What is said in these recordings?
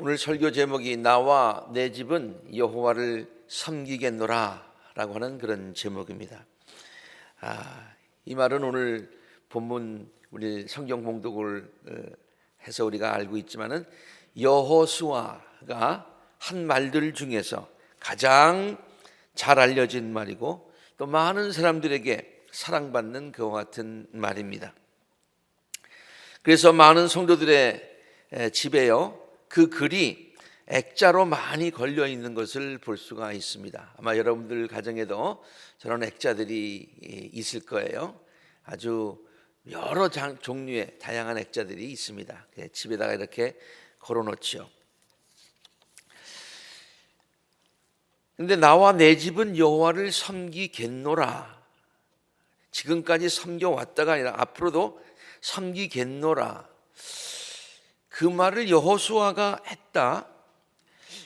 오늘 설교 제목이 나와 내 집은 여호와를 섬기겠노라 라고 하는 그런 제목입니다. 이 말은 오늘 본문 우리 성경 봉독을 해서 우리가 알고 있지만은 여호수아가 한 말들 중에서 가장 잘 알려진 말이고 또 많은 사람들에게 사랑받는 그와 같은 말입니다. 그래서 많은 성도들의 집에요 그 글이 액자로 많이 걸려 있는 것을 볼 수가 있습니다. 아마 여러분들 가정에도 저런 액자들이 있을 거예요. 아주 여러 종류의 다양한 액자들이 있습니다. 집에다가 이렇게 걸어놓지요. 근데 나와 내 집은 여호와를 섬기겠노라. 지금까지 섬겨왔다가 아니라 앞으로도 섬기겠노라. 그 말을 여호수아가 했다.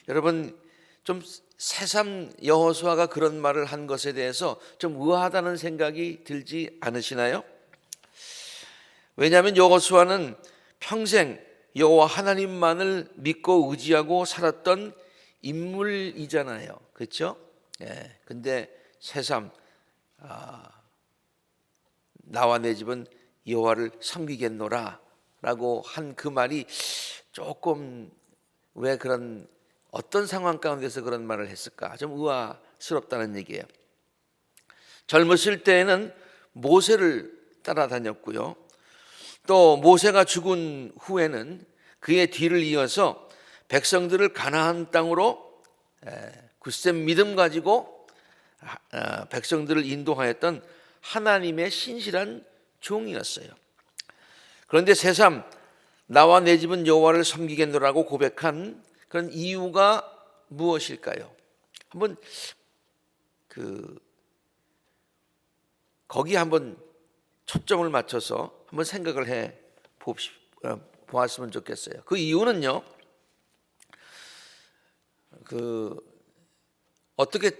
여러분 좀 새삼 여호수아가 그런 말을 한 것에 대해서 좀 의아하다는 생각이 들지 않으시나요? 왜냐하면 여호수아는 평생 여호와 하나님만을 믿고 의지하고 살았던 인물이잖아요. 그렇죠? 근데 새삼 나와 내 집은 여호와를 섬기겠노라 라고 한 그 말이 조금 왜 그런 어떤 상황 가운데서 그런 말을 했을까 좀 의아스럽다는 얘기예요. 젊으실 때에는 모세를 따라다녔고요. 또 모세가 죽은 후에는 그의 뒤를 이어서 백성들을 가나안 땅으로 굳센 믿음 가지고 백성들을 인도하였던 하나님의 신실한 종이었어요. 그런데 새삼 나와 내 집은 여호와를 섬기겠노라고 고백한 그런 이유가 무엇일까요? 한번 거기 한번 초점을 맞춰서 한번 생각을 해 보았으면 좋겠어요. 그 이유는요. 어떻게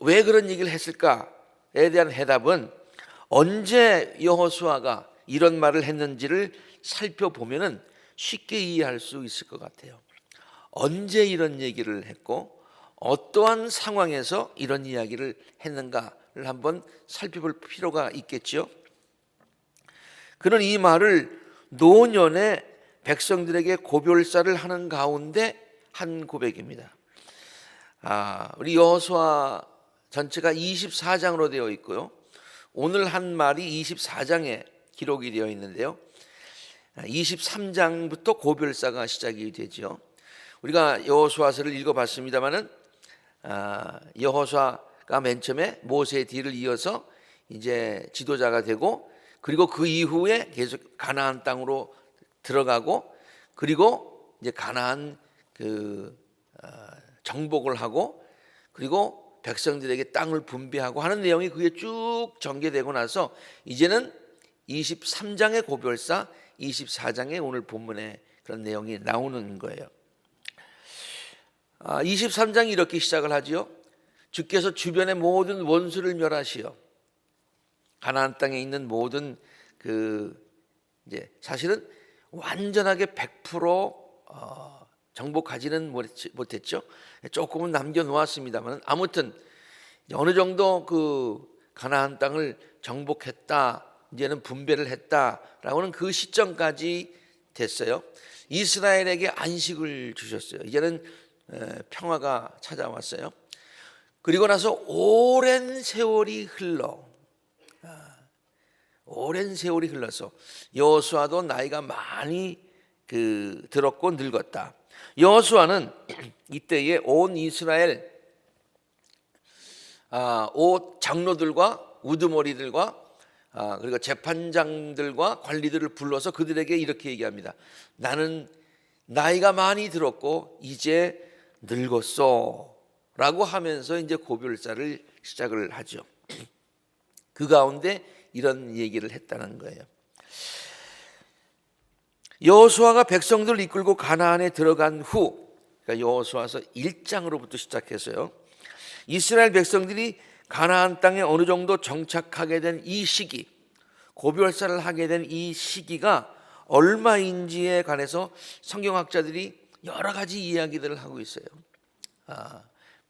왜 그런 얘기를 했을까에 대한 해답은 언제 여호수아가 이런 말을 했는지를 살펴보면은 쉽게 이해할 수 있을 것 같아요. 언제 이런 얘기를 했고 어떠한 상황에서 이런 이야기를 했는가를 한번 살펴볼 필요가 있겠죠. 그는 이 말을 노년의 백성들에게 고별사를 하는 가운데 한 고백입니다. 우리 여호수아 전체가 24장으로 되어 있고요. 오늘 한 말이 24장에 기록이 되어 있는데요. 23장부터 고별사가 시작이 되죠. 우리가 여호수아서를 읽어봤습니다만은 여호수아가 맨 처음에 모세의 뒤를 이어서 이제 지도자가 되고 그리고 그 이후에 계속 가나안 땅으로 들어가고 그리고 이제 가나안 정복을 하고 그리고 백성들에게 땅을 분배하고 하는 내용이 그게 쭉 전개되고 나서 이제는 23장의 고별사, 24장의 오늘 본문에 그런 내용이 나오는 거예요. 23장이 이렇게 시작을 하지요. 주께서 주변의 모든 원수를 멸하시어 가나안 땅에 있는 모든 이제 사실은 완전하게 100% 정복하지는 못했죠. 조금은 남겨놓았습니다만 아무튼 어느 정도 가나안 땅을 정복했다. 이제는 분배를 했다라고는 그 시점까지 됐어요. 이스라엘에게 안식을 주셨어요. 이제는 평화가 찾아왔어요. 그리고 나서 오랜 세월이 흘러서 여호수아도 나이가 많이 들었고 늙었다. 여호수아는 이때에 온 이스라엘 장로들과 우두머리들과 그리고 재판장들과 관리들을 불러서 그들에게 이렇게 얘기합니다. 나는 나이가 많이 들었고 이제 늙었어 라고 하면서 이제 고별사를 시작을 하죠. 그 가운데 이런 얘기를 했다는 거예요. 여호수아가 백성들을 이끌고 가나안에 들어간 후, 그러니까 여호수아서 1장으로부터 시작해서요. 이스라엘 백성들이 가나안 땅에 어느 정도 정착하게 된 이 시기, 고별사를 하게 된 이 시기가 얼마인지에 관해서 성경학자들이 여러 가지 이야기들을 하고 있어요.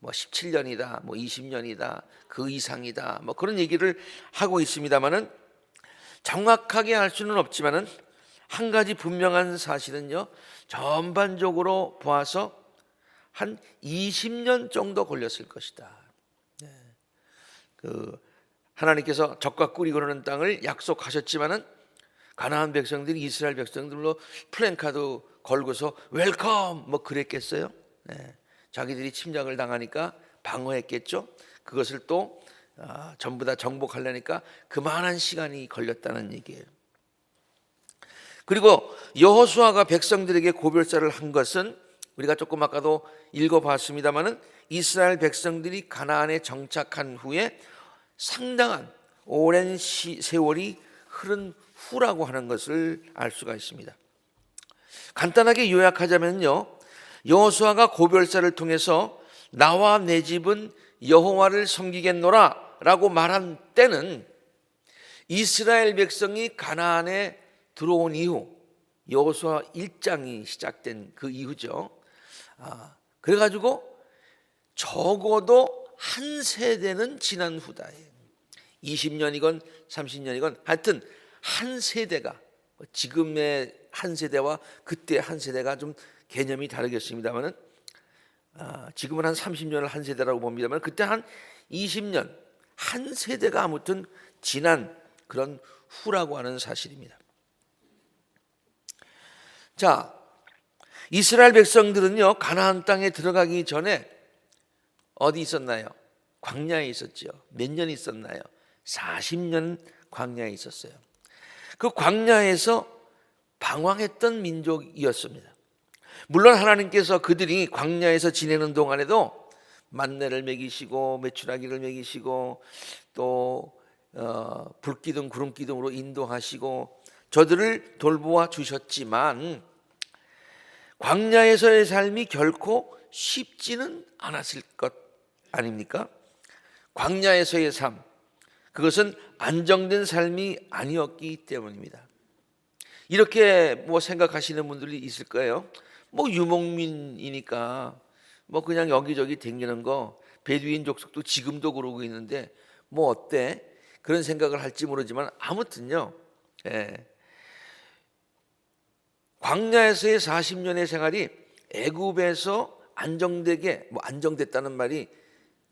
뭐 17년이다, 뭐 20년이다, 그 이상이다, 뭐 그런 얘기를 하고 있습니다만은 정확하게 알 수는 없지만은 한 가지 분명한 사실은요, 전반적으로 보아서 한 20년 정도 걸렸을 것이다. 하나님께서 적과 꿀이 흐르는 땅을 약속하셨지만은 가나안 백성들이 이스라엘 백성들로 플랜카드 걸고서 웰컴 뭐 그랬겠어요? 자기들이 침략을 당하니까 방어했겠죠. 그것을 또 전부 다 정복하려니까 그만한 시간이 걸렸다는 얘기예요. 그리고 여호수아가 백성들에게 고별사를 한 것은 우리가 조금 아까도 읽어봤습니다마는 이스라엘 백성들이 가나안에 정착한 후에 상당한 오랜 세월이 흐른 후라고 하는 것을 알 수가 있습니다. 간단하게 요약하자면요, 여호수아가 고별사를 통해서 나와 내 집은 여호와를 섬기겠노라 라고 말한 때는 이스라엘 백성이 가나안에 들어온 이후, 여호수아 1장이 시작된 그 이후죠. 그래가지고 적어도 한 세대는 지난 후다. 20년이건 30년이건 하여튼 한 세대가, 지금의 한 세대와 그때 한 세대가 좀 개념이 다르겠습니다만은 지금은 한 30년을 한 세대라고 봅니다만 그때 한 20년 한 세대가 아무튼 지난 그런 후라고 하는 사실입니다. 자, 이스라엘 백성들은요, 가나안 땅에 들어가기 전에 어디 있었나요? 광야에 있었죠. 몇 년 있었나요? 40년 광야에 있었어요. 그 광야에서 방황했던 민족이었습니다. 물론 하나님께서 그들이 광야에서 지내는 동안에도 만나를 먹이시고 메추라기를 먹이시고 또 불기둥 구름기둥으로 인도하시고 저들을 돌보아 주셨지만 광야에서의 삶이 결코 쉽지는 않았을 것 아닙니까? 광야에서의 삶, 그것은 안정된 삶이 아니었기 때문입니다. 이렇게 뭐 생각하시는 분들이 있을 거예요. 뭐 유목민이니까 뭐 그냥 여기저기 댕기는 거, 베두인 족속도 지금도 그러고 있는데 뭐 어때? 그런 생각을 할지 모르지만 아무튼요, 광야에서의 40년의 생활이 애굽에서 안정되게, 뭐 안정됐다는 말이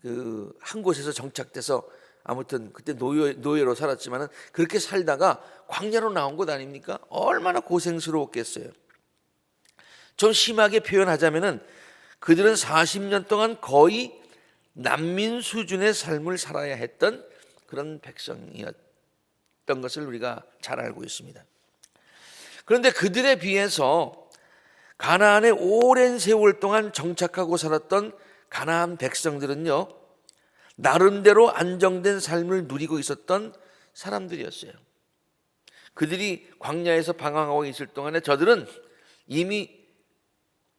그 한 곳에서 정착돼서 아무튼 그때 노예로 살았지만은 그렇게 살다가 광야로 나온 것 아닙니까? 얼마나 고생스러웠겠어요. 좀 심하게 표현하자면은 그들은 40년 동안 거의 난민 수준의 삶을 살아야 했던 그런 백성이었던 것을 우리가 잘 알고 있습니다. 그런데 그들에 비해서 가나안에 오랜 세월 동안 정착하고 살았던 가나안 백성들은요, 나름대로 안정된 삶을 누리고 있었던 사람들이었어요. 그들이 광야에서 방황하고 있을 동안에 저들은 이미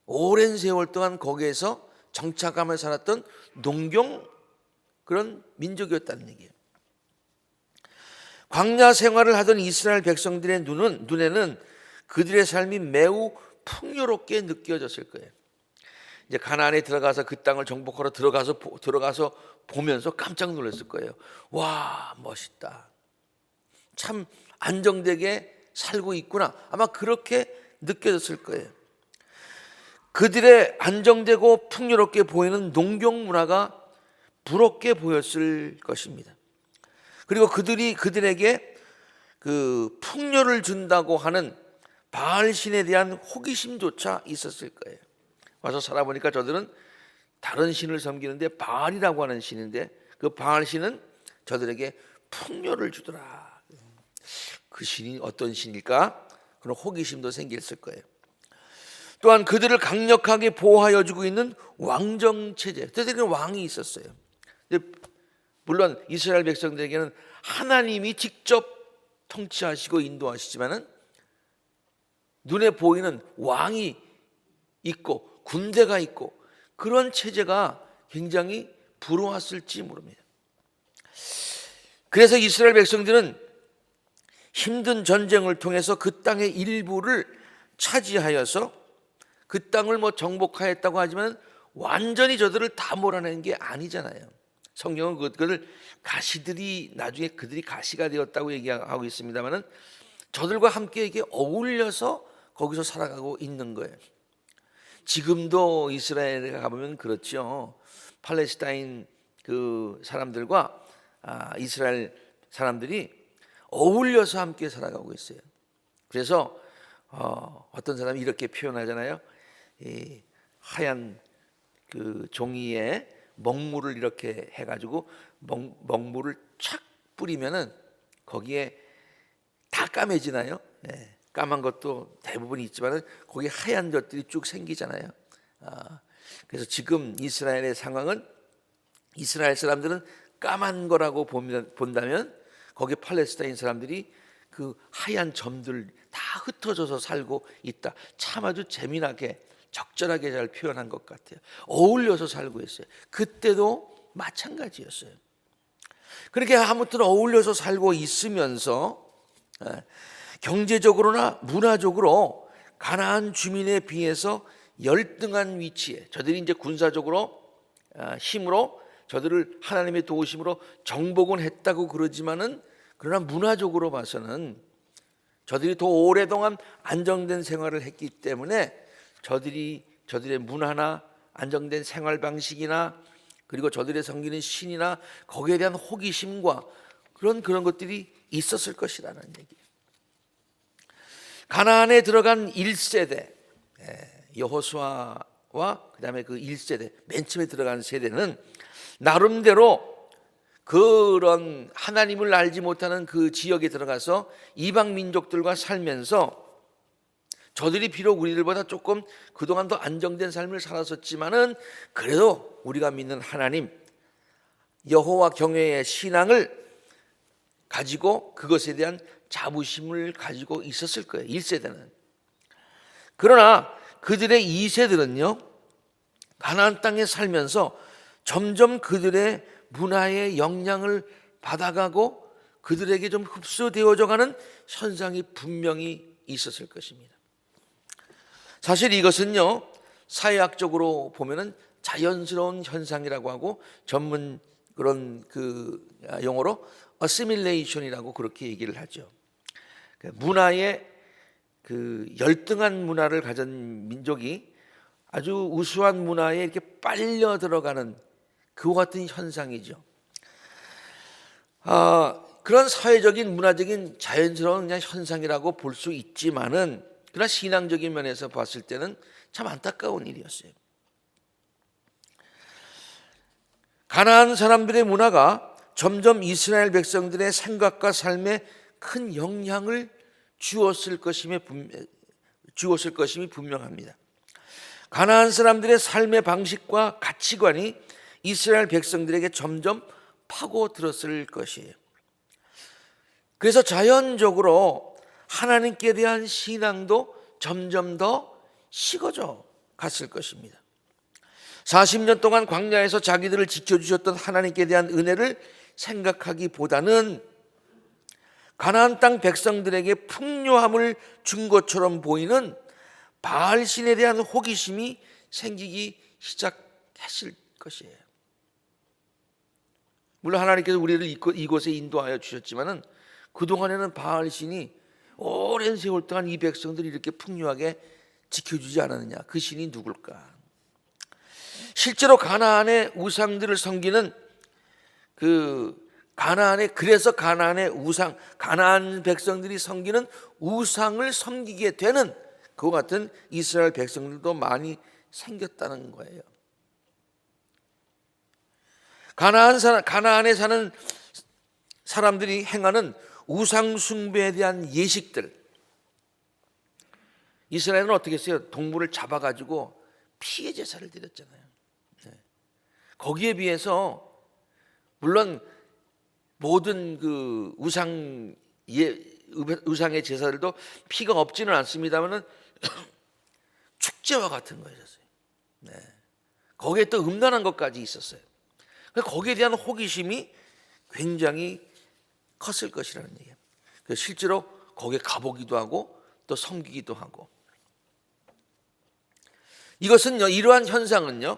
오랜 세월 동안 거기에서 정착하며 살았던 농경 그런 민족이었다는 얘기예요. 광야 생활을 하던 이스라엘 백성들의 눈에는 그들의 삶이 매우 풍요롭게 느껴졌을 거예요. 이제 가나안에 들어가서 그 땅을 정복하러 들어가서 보면서 깜짝 놀랐을 거예요. 와, 멋있다. 참 안정되게 살고 있구나. 아마 그렇게 느껴졌을 거예요. 그들의 안정되고 풍요롭게 보이는 농경 문화가 부럽게 보였을 것입니다. 그리고 그들에게 그 풍요를 준다고 하는 바알 신에 대한 호기심조차 있었을 거예요. 와서 살아보니까 저들은 다른 신을 섬기는데 바알이라고 하는 신인데 그 바알 신은 저들에게 풍요를 주더라. 그 신이 어떤 신일까? 그런 호기심도 생겼을 거예요. 또한 그들을 강력하게 보호하여 주고 있는 왕정 체제, 그들에게는 왕이 있었어요. 물론 이스라엘 백성들에게는 하나님이 직접 통치하시고 인도하시지만은 눈에 보이는 왕이 있고 군대가 있고 그런 체제가 굉장히 부러웠을지 모릅니다. 그래서 이스라엘 백성들은 힘든 전쟁을 통해서 그 땅의 일부를 차지하여서 그 땅을 뭐 정복하였다고 하지만 완전히 저들을 다 몰아낸 게 아니잖아요. 성경은 그것을 가시들이 나중에 그들이 가시가 되었다고 얘기하고 있습니다만은 저들과 함께 이게 어울려서 거기서 살아가고 있는 거예요. 지금도 이스라엘에 가보면 그렇죠. 팔레스타인 그 사람들과 이스라엘 사람들이 어울려서 함께 살아가고 있어요. 그래서 어떤 사람이 이렇게 표현하잖아요. 이 하얀 그 종이에 먹물을 이렇게 해가지고 먹물을 착 뿌리면은 거기에 다 까매지나요? 네. 까만 것도 대부분 있지만은 거기 하얀 것들이 쭉 생기잖아요. 그래서 지금 이스라엘의 상황은 이스라엘 사람들은 까만 거라고 본다면 거기 팔레스타인 사람들이 그 하얀 점들 다 흩어져서 살고 있다. 참 아주 재미나게 적절하게 잘 표현한 것 같아요. 어울려서 살고 있어요. 그때도 마찬가지였어요. 그렇게 아무튼 어울려서 살고 있으면서 경제적으로나 문화적으로 가나안 주민에 비해서 열등한 위치에 저들이 이제 군사적으로 힘으로 저들을 하나님의 도우심으로 정복은 했다고 그러지만은 그러나 문화적으로 봐서는 저들이 더 오랫동안 안정된 생활을 했기 때문에 저들의 문화나 안정된 생활 방식이나 그리고 저들의 섬기는 신이나 거기에 대한 호기심과 그런 것들이 있었을 것이라는 얘기예요. 가나안에 들어간 1세대 여호수아와 그다음에 그 1세대 맨 처음에 들어간 세대는 나름대로 그런 하나님을 알지 못하는 그 지역에 들어가서 이방 민족들과 살면서 저들이 비록 우리들보다 조금 그동안 더 안정된 삶을 살았었지만은 그래도 우리가 믿는 하나님 여호와 경외의 신앙을 가지고 그것에 대한 자부심을 가지고 있었을 거예요. 1세대는. 그러나 그들의 2세들은요. 가나안 땅에 살면서 점점 그들의 문화의 영향을 받아가고 그들에게 좀 흡수되어져 가는 현상이 분명히 있었을 것입니다. 사실 이것은요. 사회학적으로 보면은 자연스러운 현상이라고 하고 전문 그런 그 용어로 어시밀레이션이라고 그렇게 얘기를 하죠. 문화의 그 열등한 문화를 가진 민족이 아주 우수한 문화에 이렇게 빨려 들어가는 그와 같은 현상이죠. 그런 사회적인 문화적인 자연스러운 그냥 현상이라고 볼 수 있지만은 그러나 신앙적인 면에서 봤을 때는 참 안타까운 일이었어요. 가나안 사람들의 문화가 점점 이스라엘 백성들의 생각과 삶에 큰 영향을 주었을 것임이 분명합니다. 가나안 사람들의 삶의 방식과 가치관이 이스라엘 백성들에게 점점 파고들었을 것이에요. 그래서 자연적으로 하나님께 대한 신앙도 점점 더 식어져 갔을 것입니다. 40년 동안 광야에서 자기들을 지켜주셨던 하나님께 대한 은혜를 생각하기보다는 가나안 땅 백성들에게 풍요함을 준 것처럼 보이는 바알신에 대한 호기심이 생기기 시작했을 것이에요. 물론 하나님께서 우리를 이곳에 인도하여 주셨지만은 그동안에는 바알신이 오랜 세월 동안 이 백성들이 이렇게 풍요하게 지켜주지 않았느냐. 그 신이 누굴까? 실제로 가나안의 우상들을 섬기는 그래서 가나안의 우상, 가나안 백성들이 섬기는 우상을 섬기게 되는 그와 같은 이스라엘 백성들도 많이 생겼다는 거예요. 가나안에 사는 사람들이 행하는 우상 숭배에 대한 예식들. 이스라엘은 어떻게 했어요? 동물을 잡아가지고 피해 제사를 드렸잖아요. 거기에 비해서 물론 모든 그 우상의 제사들도 피가 없지는 않습니다만은 축제와 같은 거였어요. 거기에 또 음란한 것까지 있었어요. 거기에 대한 호기심이 굉장히 컸을 것이라는 얘기예요. 실제로 거기에 가보기도 하고 또 섬기기도 하고. 이것은요, 이러한 현상은요,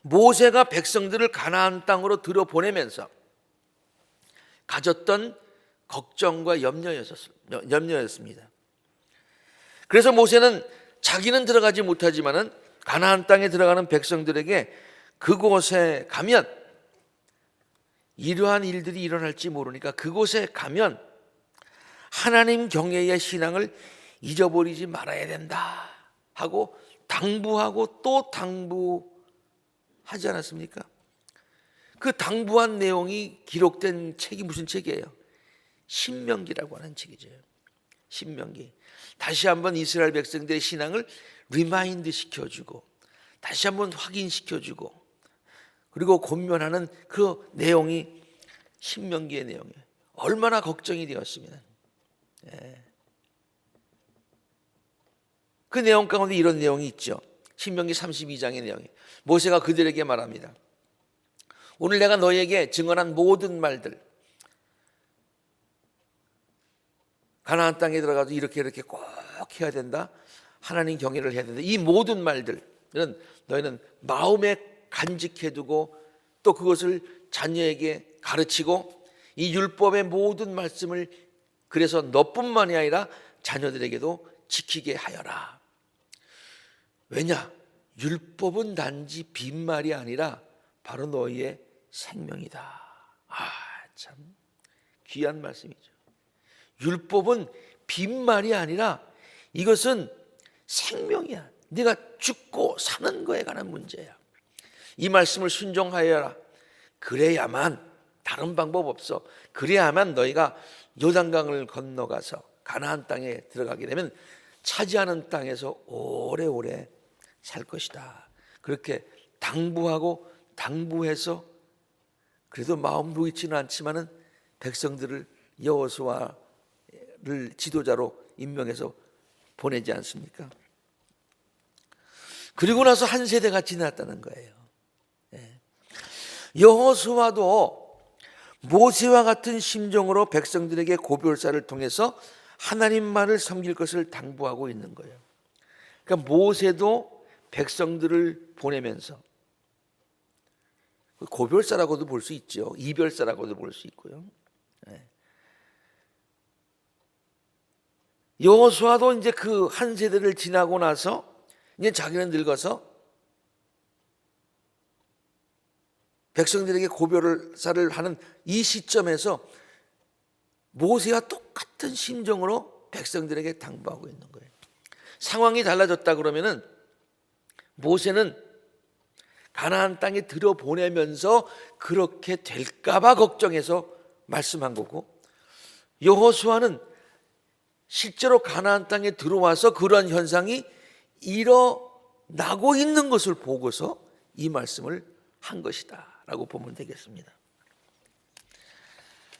모세가 백성들을 가나안 땅으로 들여보내면서 가졌던 걱정과 염려였습니다. 그래서 모세는 자기는 들어가지 못하지만은 가나안 땅에 들어가는 백성들에게 그곳에 가면 이러한 일들이 일어날지 모르니까 그곳에 가면 하나님 경외의 신앙을 잊어버리지 말아야 된다 하고 당부하고 또 당부하지 않았습니까? 그 당부한 내용이 기록된 책이 무슨 책이에요? 신명기라고 하는 책이죠. 신명기. 다시 한번 이스라엘 백성들의 신앙을 리마인드 시켜주고 다시 한번 확인시켜주고 그리고 권면하는 그 내용이 신명기의 내용이에요. 얼마나 걱정이 되었으면. 그 내용 가운데 이런 내용이 있죠. 신명기 32장의 내용이. 모세가 그들에게 말합니다. 오늘 내가 너희에게 증언한 모든 말들, 가나안 땅에 들어가서 이렇게 꼭 해야 된다, 하나님 경외를 해야 된다, 이 모든 말들은 너희는 마음에 간직해두고 또 그것을 자녀에게 가르치고 이 율법의 모든 말씀을 그래서 너뿐만이 아니라 자녀들에게도 지키게 하여라. 왜냐? 율법은 단지 빈말이 아니라 바로 너희의 생명이다. 참 귀한 말씀이죠. 율법은 빈말이 아니라 이것은 생명이야. 네가 죽고 사는 거에 관한 문제야. 이 말씀을 순종하여라. 그래야만, 다른 방법 없어. 그래야만 너희가 요단강을 건너가서 가나안 땅에 들어가게 되면 차지하는 땅에서 오래오래 살 것이다. 그렇게 당부하고 당부해서 그래도 마음 놓이지는 않지만은 백성들을 여호수아를 지도자로 임명해서 보내지 않습니까? 그리고 나서 한 세대가 지났다는 거예요. 여호수아도 모세와 같은 심정으로 백성들에게 고별사를 통해서 하나님만을 섬길 것을 당부하고 있는 거예요. 그러니까 모세도 백성들을 보내면서 고별사라고도 볼 수 있죠. 이별사라고도 볼 수 있고요. 여호수아도 이제 그 한 세대를 지나고 나서 이제 자기는 늙어서 백성들에게 고별사를 하는 이 시점에서 모세와 똑같은 심정으로 백성들에게 당부하고 있는 거예요. 상황이 달라졌다 그러면은 모세는 가나안 땅에 들여보내면서 그렇게 될까봐 걱정해서 말씀한 거고, 여호수아는 실제로 가나안 땅에 들어와서 그러한 현상이 일어나고 있는 것을 보고서 이 말씀을 한 것이다 라고 보면 되겠습니다.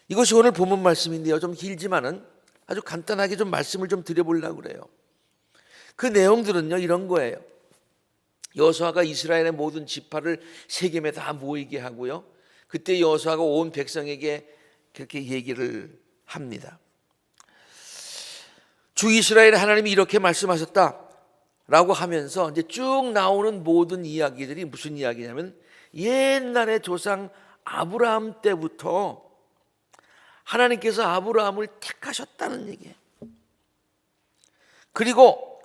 이것이 오늘 본문 말씀인데요, 좀 길지만은 아주 간단하게 좀 말씀을 좀 드려보려고 그래요. 그 내용들은요 이런 거예요. 여호수아가 이스라엘의 모든 지파를 세겜에 다 모이게 하고요, 그때 여호수아가 온 백성에게 그렇게 얘기를 합니다. 주 이스라엘의 하나님이 이렇게 말씀하셨다라고 하면서 이제 쭉 나오는 모든 이야기들이 무슨 이야기냐면 옛날에 조상 아브라함 때부터 하나님께서 아브라함을 택하셨다는 얘기예요. 그리고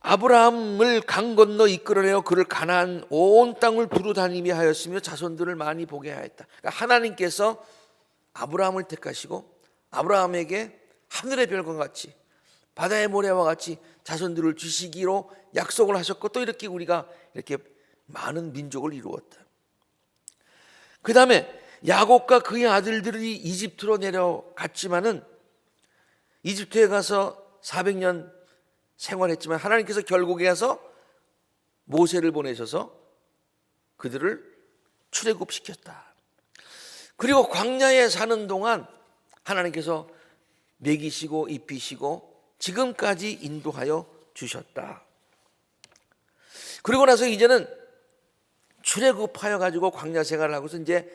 아브라함을 강 건너 이끌어내어 그를 가나안 온 땅을 두루 다니게 하였으며 자손들을 많이 보게 하였다. 그러니까 하나님께서 아브라함을 택하시고 아브라함에게 하늘의 별과 같이 바다의 모래와 같이 자손들을 주시기로 약속을 하셨고, 또 이렇게 우리가 이렇게 많은 민족을 이루었다. 그 다음에 야곱과 그의 아들들이 이집트로 내려갔지만은 이집트에 가서 400년 생활했지만 하나님께서 결국에 가서 모세를 보내셔서 그들을 출애굽시켰다. 그리고 광야에 사는 동안 하나님께서 먹이시고 입히시고 지금까지 인도하여 주셨다. 그리고 나서 이제는 출애굽하여 가지고 광야 생활을 하고서 이제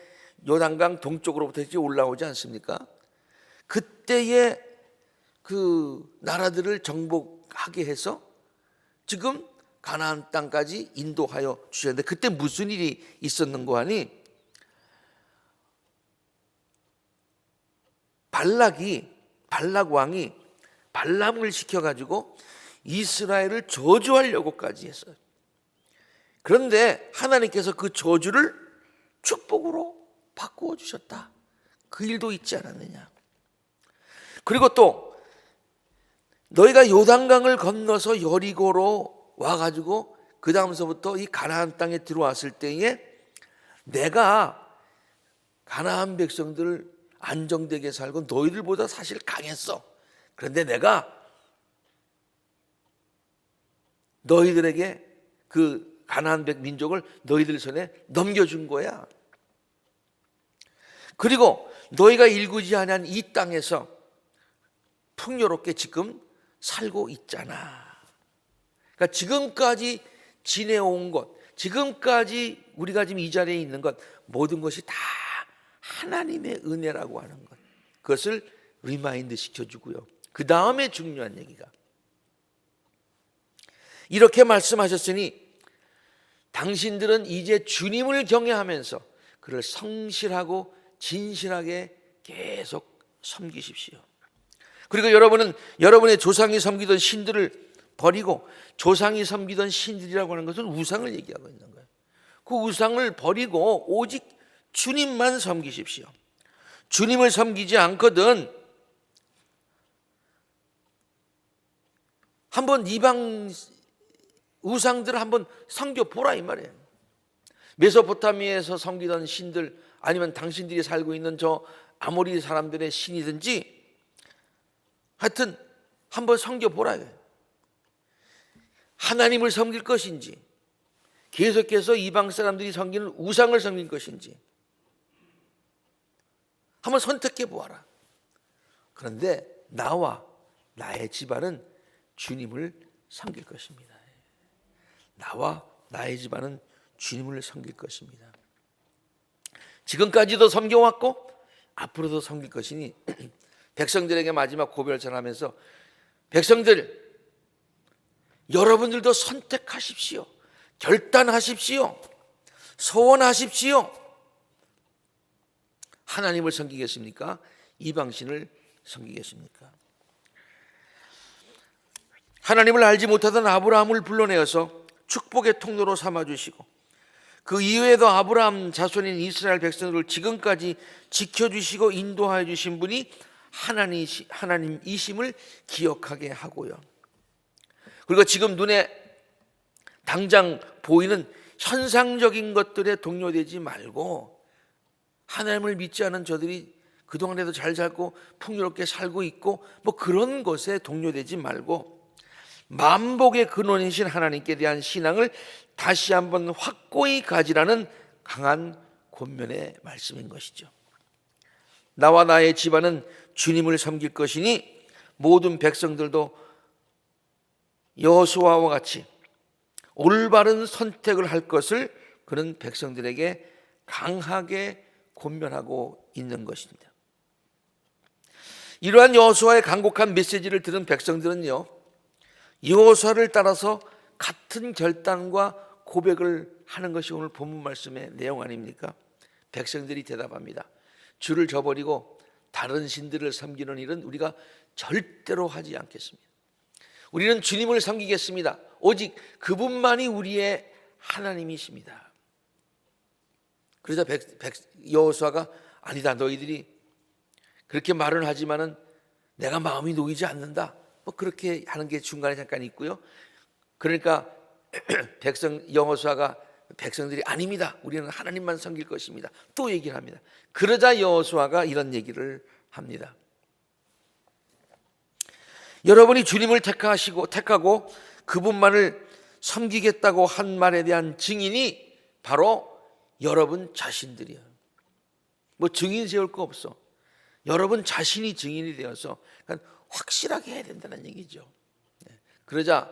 요단강 동쪽으로부터 이제 올라오지 않습니까? 그때의 그 나라들을 정복하게 해서 지금 가나안 땅까지 인도하여 주셨는데, 그때 무슨 일이 있었는고 하니 발락 왕이 발람을 시켜가지고 이스라엘을 저주하려고까지 했어요. 그런데 하나님께서 그 저주를 축복으로 바꾸어 주셨다. 그 일도 있지 않았느냐. 그리고 또 너희가 요단강을 건너서 여리고로 와가지고 그 다음서부터 이 가나안 땅에 들어왔을 때에 내가 가나안 백성들을 안정되게 살고 너희들보다 사실 강했어. 그런데 내가 너희들에게 그 가나안 민족을 너희들 손에 넘겨준 거야. 그리고 너희가 일구지하는 이 땅에서 풍요롭게 지금 살고 있잖아. 그러니까 지금까지 지내온 것, 지금까지 우리가 지금 이 자리에 있는 것, 모든 것이 다 하나님의 은혜라고 하는 것, 그것을 리마인드 시켜주고요. 그 다음에 중요한 얘기가, 이렇게 말씀하셨으니 당신들은 이제 주님을 경외하면서 그를 성실하고 진실하게 계속 섬기십시오. 그리고 여러분은 여러분의 조상이 섬기던 신들을 버리고, 조상이 섬기던 신들이라고 하는 것은 우상을 얘기하고 있는 거예요. 그 우상을 버리고 오직 주님만 섬기십시오. 주님을 섬기지 않거든 한번 이방 우상들을 한번 섬겨보라 이 말이에요. 메소포타미아에서 섬기던 신들, 아니면 당신들이 살고 있는 저 아모리 사람들의 신이든지 하여튼 한번 섬겨보라. 하나님을 섬길 것인지 계속해서 이방 사람들이 섬기는 우상을 섬길 것인지 한번 선택해 보아라. 그런데 나와 나의 집안은 주님을 섬길 것입니다. 나와 나의 집안은 주님을 섬길 것입니다. 지금까지도 섬겨왔고 앞으로도 섬길 것이니 백성들에게 마지막 고백을 전하면서, 백성들 여러분들도 선택하십시오. 결단하십시오. 소원하십시오. 하나님을 섬기겠습니까? 이방신을 섬기겠습니까? 하나님을 알지 못하던 아브라함을 불러내어서 축복의 통로로 삼아주시고, 그 이후에도 아브라함 자손인 이스라엘 백성들을 지금까지 지켜주시고 인도하여 주신 분이 하나님이심을 기억하게 하고요. 그리고 지금 눈에 당장 보이는 현상적인 것들에 동요되지 말고, 하나님을 믿지 않은 저들이 그동안에도 잘 살고 풍요롭게 살고 있고 뭐 그런 것에 동요되지 말고, 만복의 근원이신 하나님께 대한 신앙을 다시 한번 확고히 가지라는 강한 권면의 말씀인 것이죠. 나와 나의 집안은 주님을 섬길 것이니 모든 백성들도 여호수아와 같이 올바른 선택을 할 것을 그는 백성들에게 강하게 권면하고 있는 것입니다. 이러한 여호수아의 간곡한 메시지를 들은 백성들은요, 여호수아를 따라서 같은 결단과 고백을 하는 것이 오늘 본문 말씀의 내용 아닙니까? 백성들이 대답합니다. 주를 저버리고 다른 신들을 섬기는 일은 우리가 절대로 하지 않겠습니다. 우리는 주님을 섬기겠습니다. 오직 그분만이 우리의 하나님이십니다. 그러자 여호수아가, 아니다, 너희들이 그렇게 말은 하지만은 내가 마음이 놓이지 않는다, 뭐 그렇게 하는 게 중간에 잠깐 있고요. 그러니까 여호수아가 백성들이 아닙니다, 우리는 하나님만 섬길 것입니다, 또 얘기를 합니다. 그러자 여호수아가 이런 얘기를 합니다. 여러분이 주님을 택하고 그분만을 섬기겠다고 한 말에 대한 증인이 바로 여러분 자신들이에요. 뭐 증인 세울 거 없어. 여러분 자신이 증인이 되어서 확실하게 해야 된다는 얘기죠. 그러자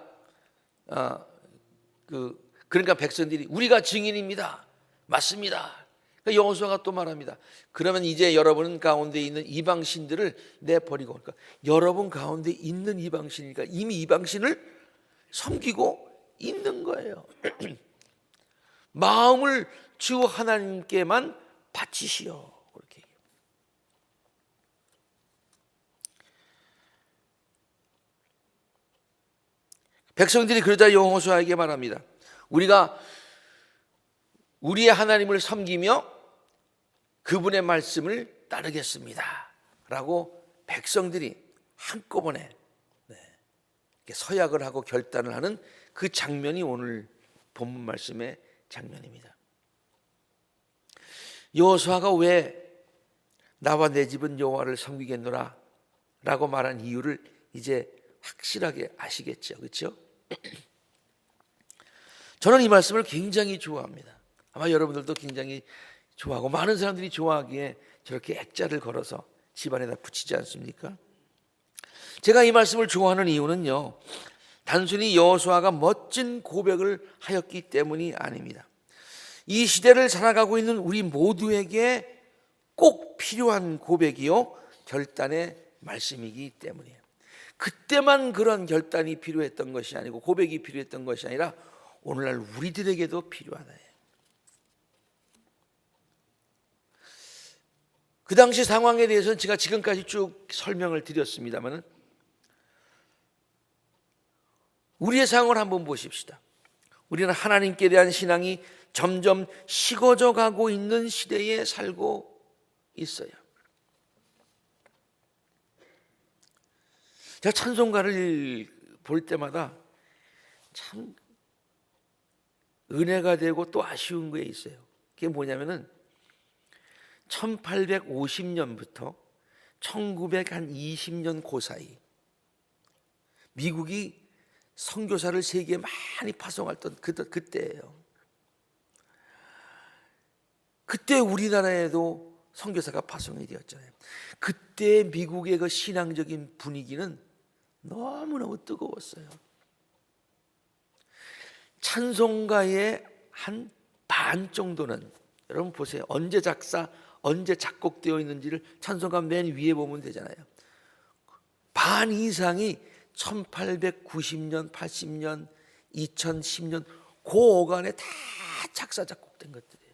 그러니까 백성들이 우리가 증인입니다, 맞습니다. 그러니까 여호수아가 또 말합니다. 그러면 이제 여러분 가운데 있는 이방신들을 내버리고, 그러니까 여러분 가운데 있는 이방신이니까 이미 이방신을 섬기고 있는 거예요. 마음을 주 하나님께만 바치시오. 그렇게 얘기해요. 백성들이 그러자 여호수아에게 말합니다. 우리가 우리의 하나님을 섬기며 그분의 말씀을 따르겠습니다 라고 백성들이 한꺼번에 서약을 하고 결단을 하는 그 장면이 오늘 본문 말씀의 장면입니다. 여호수아가 왜 나와 내 집은 여호와를 섬기겠노라 라고 말한 이유를 이제 확실하게 아시겠죠, 그렇죠? 저는 이 말씀을 굉장히 좋아합니다. 아마 여러분들도 굉장히 좋아하고 많은 사람들이 좋아하기에 저렇게 액자를 걸어서 집안에다 붙이지 않습니까? 제가 이 말씀을 좋아하는 이유는요, 단순히 여호수아가 멋진 고백을 하였기 때문이 아닙니다. 이 시대를 살아가고 있는 우리 모두에게 꼭 필요한 고백이요 결단의 말씀이기 때문이에요. 그때만 그런 결단이 필요했던 것이 아니고 고백이 필요했던 것이 아니라 오늘날 우리들에게도 필요하다. 그 당시 상황에 대해서는 제가 지금까지 쭉 설명을 드렸습니다만 우리의 상황을 한번 보십시다. 우리는 하나님께 대한 신앙이 점점 식어져 가고 있는 시대에 살고 있어요. 제가 찬송가를 볼 때마다 참 은혜가 되고 또 아쉬운 게 있어요. 그게 뭐냐면은 1850년부터 1920년 그 사이 미국이 선교사를 세계에 많이 파송했던 그때예요. 그때 우리나라에도 선교사가 파송이 되었잖아요. 그때 미국의 그 신앙적인 분위기는 너무너무 뜨거웠어요. 찬송가의 한 반 정도는 여러분 보세요. 언제 작사, 언제 작곡되어 있는지를 찬송가 맨 위에 보면 되잖아요. 반 이상이 1890년, 80년, 2010년 그 어간에 다 작사, 작곡된 것들이에요.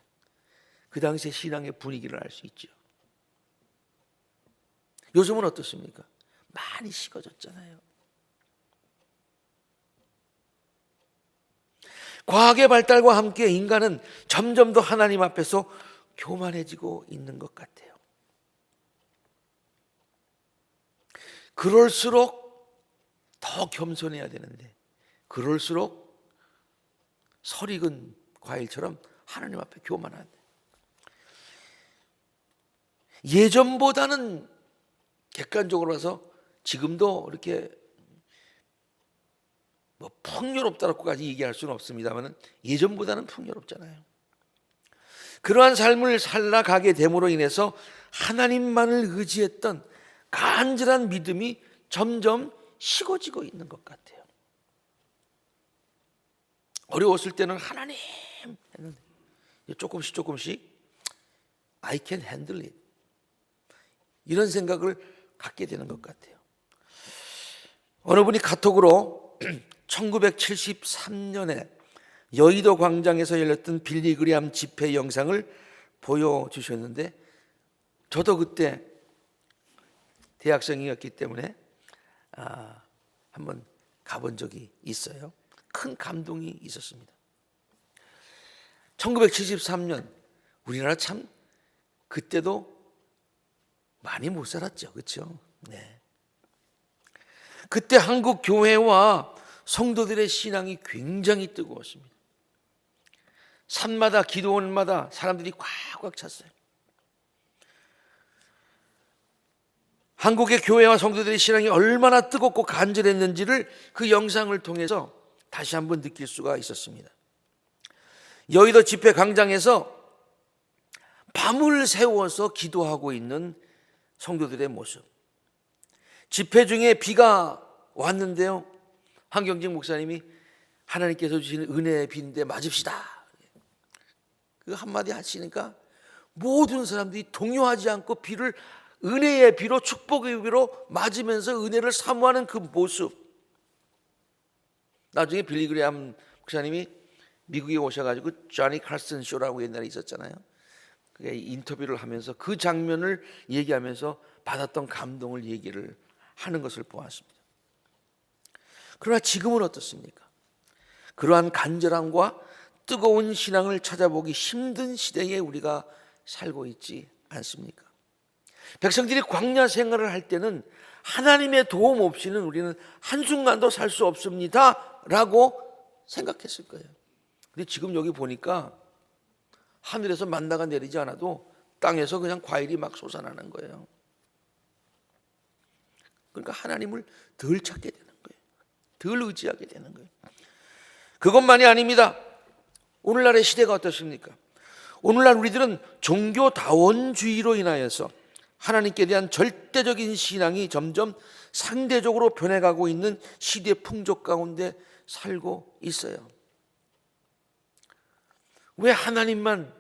그 당시의 신앙의 분위기를 알 수 있죠. 요즘은 어떻습니까? 많이 식어졌잖아요. 과학의 발달과 함께 인간은 점점 더 하나님 앞에서 교만해지고 있는 것 같아요. 그럴수록 더 겸손해야 되는데 그럴수록 설익은 과일처럼 하나님 앞에 교만한데 예전보다는 객관적으로 봐서 지금도 이렇게 뭐 풍요롭다고까지 얘기할 수는 없습니다만 예전보다는 풍요롭잖아요. 그러한 삶을 살아가게 됨으로 인해서 하나님만을 의지했던 간절한 믿음이 점점 식어지고 있는 것 같아요. 어려웠을 때는 하나님 했는데 조금씩 I can handle it 이런 생각을 갖게 되는 것 같아요. 어느 분이 카톡으로 1973년에 여의도 광장에서 열렸던 빌리그리암 집회 영상을 보여주셨는데 저도 그때 대학생이었기 때문에 한번 가본 적이 있어요. 큰 감동이 있었습니다. 1973년 우리나라 참 그때도 많이 못 살았죠, 그렇죠? 네. 그때 한국 교회와 성도들의 신앙이 굉장히 뜨거웠습니다. 산마다 기도원마다 사람들이 꽉꽉 찼어요. 한국의 교회와 성도들의 신앙이 얼마나 뜨겁고 간절했는지를 그 영상을 통해서 다시 한번 느낄 수가 있었습니다. 여의도 집회 광장에서 밤을 새워서 기도하고 있는 성도들의 모습. 집회 중에 비가 왔는데요, 한경직 목사님이 하나님께서 주시는 은혜의 비인데 맞읍시다 그 한마디 하시니까 모든 사람들이 동요하지 않고 비를 은혜의 비로 축복의 비로 맞으면서 은혜를 사모하는 그 모습, 나중에 빌리그레함 목사님이 미국에 오셔가지고 조니 칼슨 쇼라고 옛날에 있었잖아요. 그게 인터뷰를 하면서 그 장면을 얘기하면서 받았던 감동을 얘기를 하는 것을 보았습니다. 그러나 지금은 어떻습니까? 그러한 간절함과 뜨거운 신앙을 찾아보기 힘든 시대에 우리가 살고 있지 않습니까? 백성들이 광야 생활을 할 때는 하나님의 도움 없이는 우리는 한순간도 살 수 없습니다 라고 생각했을 거예요. 근데 지금 여기 보니까 하늘에서 만나가 내리지 않아도 땅에서 그냥 과일이 막 솟아나는 거예요. 그러니까 하나님을 덜 찾게 되는 거예요. 덜 의지하게 되는 거예요. 그것만이 아닙니다. 오늘날의 시대가 어떻습니까? 오늘날 우리들은 종교다원주의로 인하여서 하나님께 대한 절대적인 신앙이 점점 상대적으로 변해가고 있는 시대 풍속 가운데 살고 있어요. 왜 하나님만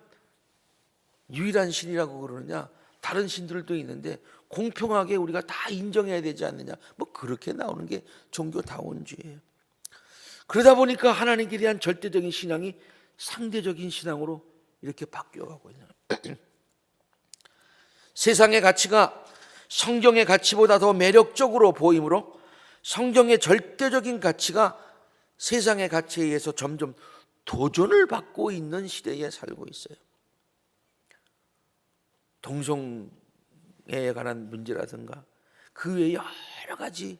유일한 신이라고 그러느냐? 다른 신들도 있는데 공평하게 우리가 다 인정해야 되지 않느냐? 뭐 그렇게 나오는 게 종교다원주의예요. 그러다 보니까 하나님께 대한 절대적인 신앙이 상대적인 신앙으로 이렇게 바뀌어가고 있는 거예요. 세상의 가치가 성경의 가치보다 더 매력적으로 보이므로 성경의 절대적인 가치가 세상의 가치에 의해서 점점 도전을 받고 있는 시대에 살고 있어요. 동성애에 관한 문제라든가 그 외에 여러 가지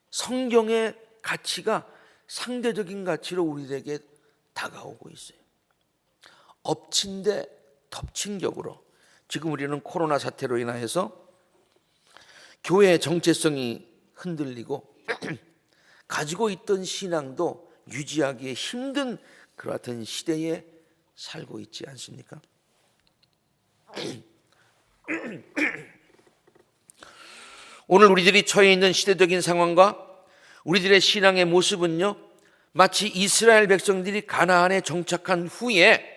성경의 가치가 상대적인 가치로 우리에게 다가오고 있어요. 엎친 데 덮친 격으로 지금 우리는 코로나 사태로 인하여서 교회의 정체성이 흔들리고 가지고 있던 신앙도 유지하기에 힘든 그와 같은 시대에 살고 있지 않습니까? 오늘 우리들이 처해 있는 시대적인 상황과 우리들의 신앙의 모습은요, 마치 이스라엘 백성들이 가나안에 정착한 후에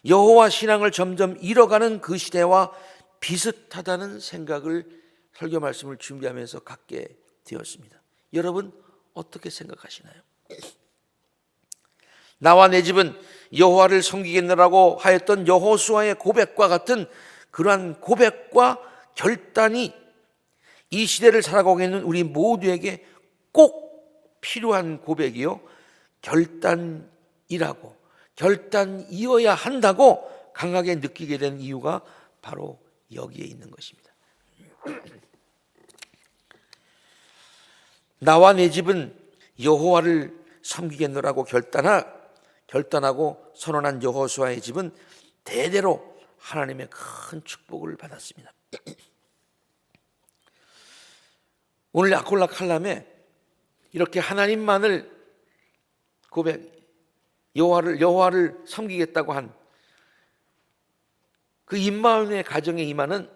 여호와 신앙을 점점 잃어가는 그 시대와 비슷하다는 생각을 설교 말씀을 준비하면서 갖게 되었습니다. 여러분 어떻게 생각하시나요? 나와 내 집은 여호와를 섬기겠노라고 하였던 여호수아의 고백과 같은 그러한 고백과 결단이 이 시대를 살아가고 있는 우리 모두에게 꼭 필요한 고백이요, 결단이어야 한다고 강하게 느끼게 된 이유가 바로 여기에 있는 것입니다. 나와 내 집은 여호와를 섬기겠노라고 결단하고 선언한 여호수아의 집은 대대로 하나님의 큰 축복을 받았습니다. 오늘 아콜라 칼람에 이렇게 하나님만을 여호와를 섬기겠다고 한 그 임마누엘 가정에 임하는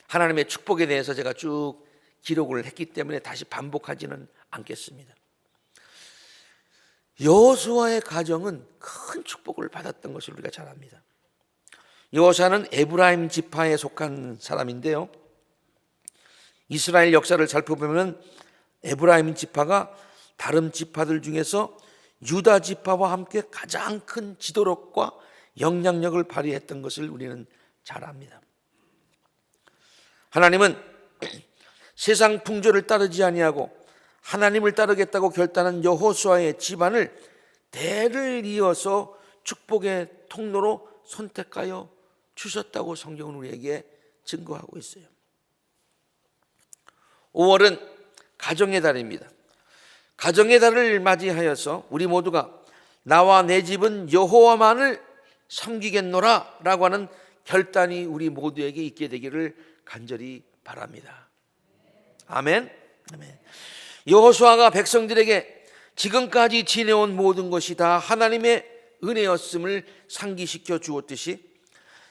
하나님의 축복에 대해서 제가 쭉 기록을 했기 때문에 다시 반복하지는 않겠습니다. 여호수아의 가정은 큰 축복을 받았던 것을 우리가 잘 압니다. 여호수아는 에브라임 지파에 속한 사람인데요, 이스라엘 역사를 살펴보면 에브라임 지파가 다른 지파들 중에서 유다 지파와 함께 가장 큰 지도력과 영향력을 발휘했던 것을 우리는 잘 압니다. 하나님은 세상 풍조를 따르지 아니하고 하나님을 따르겠다고 결단한 여호수아의 집안을 대를 이어서 축복의 통로로 선택하여 주셨다고 성경은 우리에게 증거하고 있어요. 5월은 가정의 달입니다. 가정의 달을 맞이하여서 우리 모두가 나와 내 집은 여호와만을 섬기겠노라 라고 하는 결단이 우리 모두에게 있게 되기를 간절히 바랍니다. 아멘. 아멘. 여호수아가 백성들에게 지금까지 지내온 모든 것이 다 하나님의 은혜였음을 상기시켜 주었듯이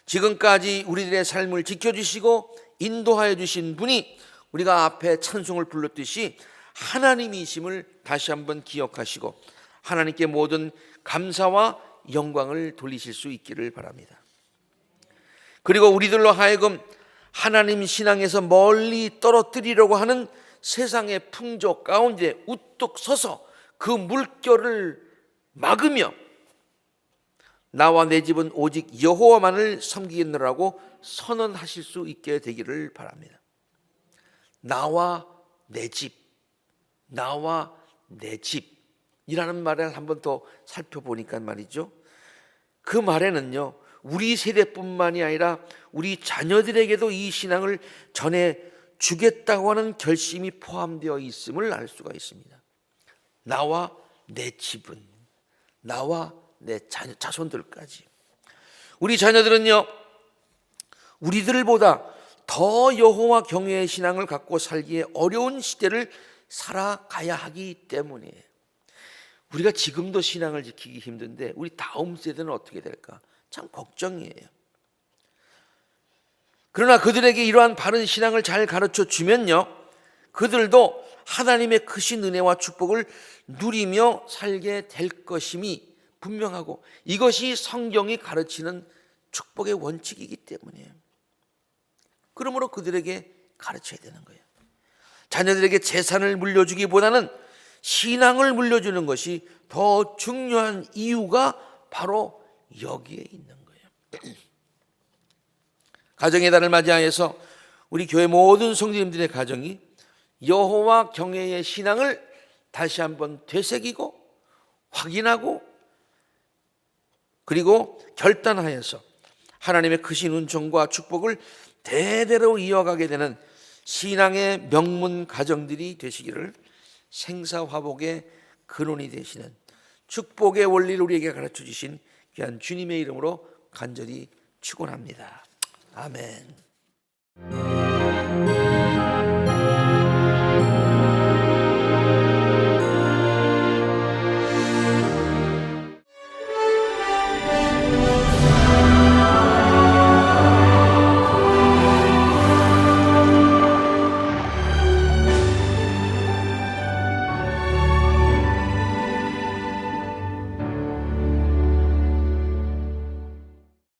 지금까지 우리들의 삶을 지켜주시고 인도하여 주신 분이 우리가 앞에 찬송을 불렀듯이 하나님이심을 다시 한번 기억하시고 하나님께 모든 감사와 영광을 돌리실 수 있기를 바랍니다. 그리고 우리들로 하여금 하나님 신앙에서 멀리 떨어뜨리려고 하는 세상의 풍조 가운데 우뚝 서서 그 물결을 막으며 나와 내 집은 오직 여호와만을 섬기겠노라고 선언하실 수 있게 되기를 바랍니다. 나와 내 집, 나와 내 집이라는 말을 한 번 더 살펴보니까 말이죠, 그 말에는요 우리 세대뿐만이 아니라 우리 자녀들에게도 이 신앙을 전해 주겠다고 하는 결심이 포함되어 있음을 알 수가 있습니다. 나와 내 집은, 나와 내 자손들까지. 우리 자녀들은요 우리들보다 더 여호와 경외의 신앙을 갖고 살기에 어려운 시대를 살아가야 하기 때문이에요. 우리가 지금도 신앙을 지키기 힘든데 우리 다음 세대는 어떻게 될까 참 걱정이에요. 그러나 그들에게 이러한 바른 신앙을 잘 가르쳐 주면요 그들도 하나님의 크신 은혜와 축복을 누리며 살게 될 것임이 분명하고, 이것이 성경이 가르치는 축복의 원칙이기 때문이에요. 그러므로 그들에게 가르쳐야 되는 거예요. 자녀들에게 재산을 물려주기보다는 신앙을 물려주는 것이 더 중요한 이유가 바로 여기에 있는 거예요. 가정의 달을 맞이하여서 우리 교회 모든 성도님들의 가정이 여호와 경외의 신앙을 다시 한번 되새기고 확인하고 그리고 결단하여서 하나님의 크신 은총과 축복을 대대로 이어가게 되는 신앙의 명문 가정들이 되시기를 생사화복의 근원이 되시는 축복의 원리를 우리에게 가르쳐 주신 귀한 주님의 이름으로 간절히 축원합니다. 아멘.